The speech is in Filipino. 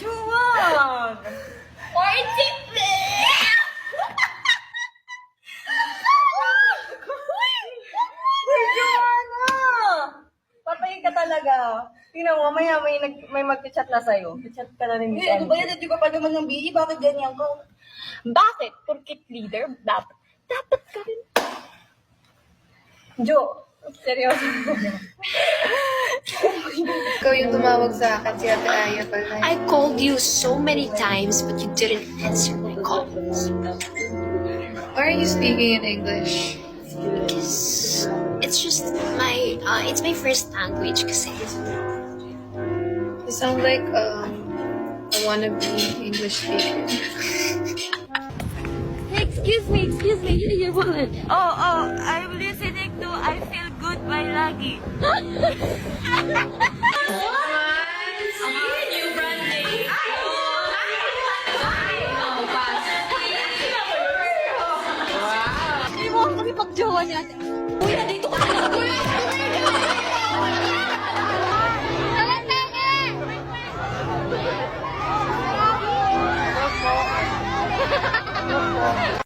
Juwag! Patayin ka talaga. Tingnan mo, mamaya may mag-chat na sa'yo. Chat ka na rin. Ano ba yan? Hindi ka pa naman ng BE. Bakit ganyan ka? Bakit? Porkit leader, dapat ka rin. Jo, seryoso. Ikaw yung tumawag sa akin, si Ate Aya pala. I called you so many times, but you didn't answer my calls. Why are you speaking in English? Because it's just it's my first language kasi. You sound like a wannabe English speaker. Excuse me, your wallet. Oh, I'm listening to I Feel Good by Lagi. Hindi mo ako makipag-jowa niya. Uy, nandito ka na!